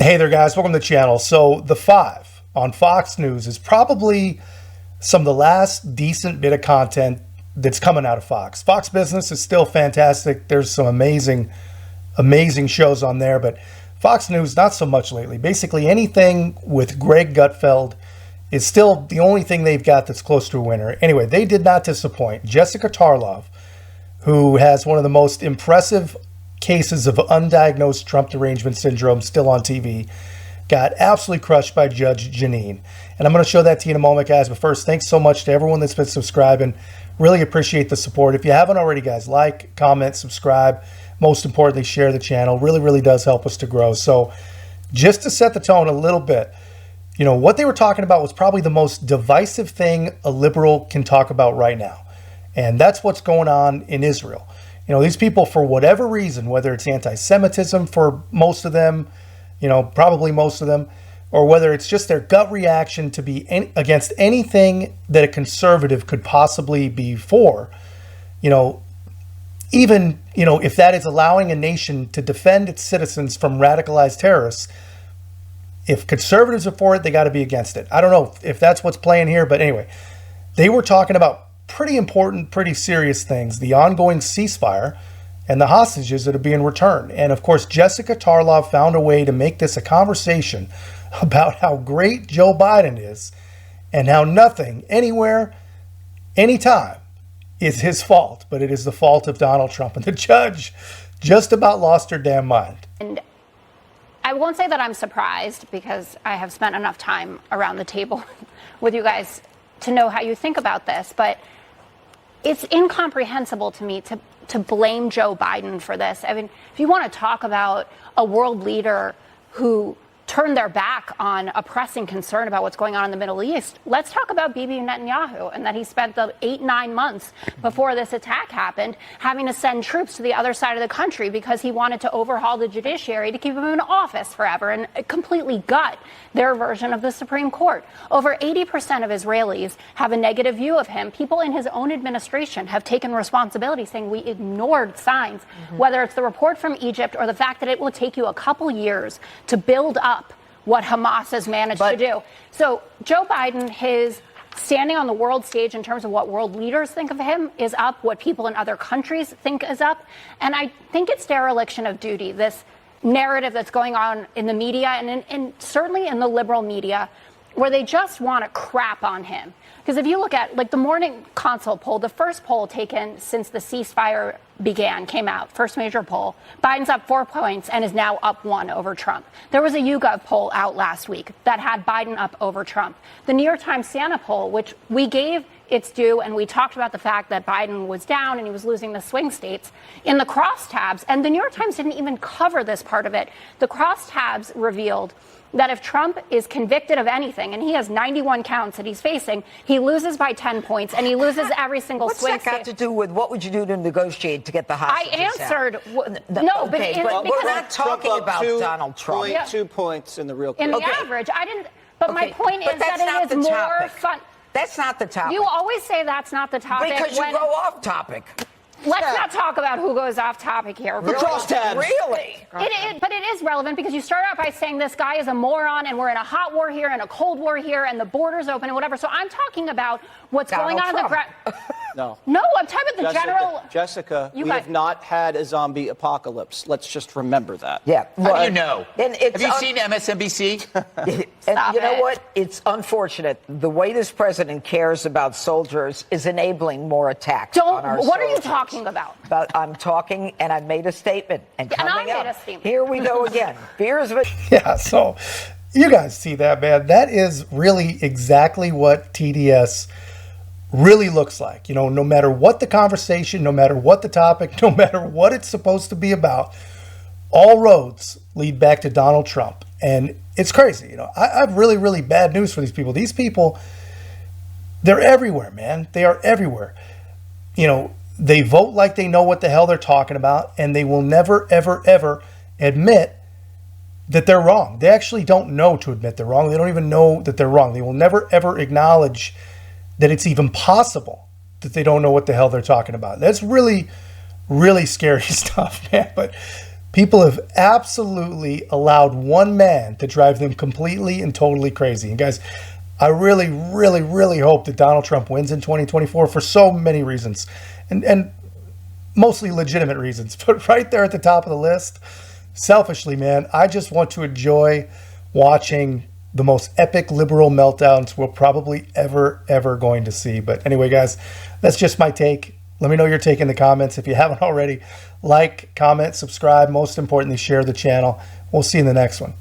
Hey there, guys. Welcome to the channel. So The Five on Fox News is probably some of the last decent bit of content that's coming out of Fox. Fox Business is still fantastic. There's some amazing shows on there, but Fox News, not so much lately. Basically, anything with Greg Gutfeld is still the only thing they've got that's close to a winner. Anyway, they did not disappoint. Jessica Tarlov, who has one of the most impressive cases of undiagnosed Trump derangement syndrome still on TV, got absolutely crushed by Judge Janine. And I'm going to show that to you in a moment, guys. But first, thanks so much to everyone that's been subscribing. Really appreciate the support. If you haven't already, guys, like, comment, subscribe. Most importantly, share the channel. Really does help us to grow. So just to set the tone a little bit, you know, what they were talking about was probably the most divisive thing a liberal can talk about right now. And that's what's going on in Israel. You know, these people, for whatever reason, whether it's anti-Semitism for most of them, you know, probably most of them, or whether it's just their gut reaction to be against anything that a conservative could possibly be for, you know, even, you know, if that is allowing a nation to defend its citizens from radicalized terrorists, if conservatives are for it, they got to be against it. I don't know if that's what's playing here, but anyway, they were talking about pretty important, pretty serious things, the ongoing ceasefire and the hostages that are being returned. And of course, Jessica Tarlov found a way to make this a conversation about how great Joe Biden is and how nothing, anywhere, anytime is his fault, but it is the fault of Donald Trump. And the judge just about lost her damn mind. And I won't say that I'm surprised, because I have spent enough time around the table with you guys to know how you think about this, but it's incomprehensible to me to blame Joe Biden for this. I mean, if you want to talk about a world leader who turned their back on a pressing concern about what's going on in the Middle East, let's talk about Bibi Netanyahu, and that he spent the 8-9 months before this attack happened having to send troops to the other side of the country because he wanted to overhaul the judiciary to keep him in office forever and completely gut their version of the Supreme Court. Over 80% of Israelis have a negative view of him. People in his own administration have taken responsibility, saying we ignored signs, whether it's the report from Egypt or the fact that it will take you a couple years to build up what Hamas has managed to do. So Joe Biden, his standing on the world stage in terms of what world leaders think of him is up, what people in other countries think is up. And I think it's dereliction of duty, this narrative that's going on in the media and certainly in the liberal media, where they just want to crap on him. Because if you look at like the Morning Consult poll, the first poll taken since the ceasefire came out, first major poll, Biden's up 4 points and is now up 1 over Trump. There was a YouGov poll out last week that had Biden up over Trump. The New York Times Santa poll, which we gave its due, and we talked about the fact that Biden was down and he was losing the swing states in the crosstabs, and the New York Times didn't even cover this part of it. The crosstabs revealed that if Trump is convicted of anything, and he has 91 counts that he's facing, he loses by 10 points, and he loses every single swing state. What's that got to do with what would you do to negotiate to get the hostages I answered, out? no, okay, but we're not talking about Donald Trump. 2 points in the real in the average. I didn't, but my point is that it is more fun. That's not the topic. You always say that's not the topic. Because you go off topic. Let's not talk about who goes off topic here. The crosstabs. Really? But it is relevant, because you start out by saying this guy is a moron and we're in a hot war here and a cold war here and the border's open and whatever. So I'm talking about what's going on in the ground. No, I'm talking about the general. Jessica, we have not had a zombie apocalypse. Let's just remember that. Yeah. How do you know? Have you seen MSNBC? And you know what? It's unfortunate. The way this president cares about soldiers is enabling more attacks on our soldiers. What are you talking about? I'm talking, and I made a statement. And I coming up, made a statement. Here we go again. Fears of it. Yeah, so you guys see that, man. That is really exactly what TDS really looks like. You know, no matter what the conversation, no matter what the topic, no matter what it's supposed to be about, all roads lead back to Donald Trump. And it's crazy. You know, I have really bad news for these people. These people, they're everywhere, man. They are everywhere. You know, they vote like they know what the hell they're talking about, and they will never, ever admit that they're wrong. They actually don't know to admit they're wrong. They don't even know that they're wrong. They will never, ever acknowledge that it's even possible that they don't know what the hell they're talking about. That's really scary stuff, man. But People have absolutely allowed one man to drive them completely and totally crazy. And guys, I really, really, really hope that Donald Trump wins in 2024 for so many reasons, and mostly legitimate reasons. But right there at the top of the list, selfishly, man, I just want to enjoy watching the most epic liberal meltdowns we're probably ever going to see. But anyway, guys, that's just my take. Let me know your take in the comments. If you haven't already, like, comment, subscribe. Most importantly, share the channel. We'll see you in the next one.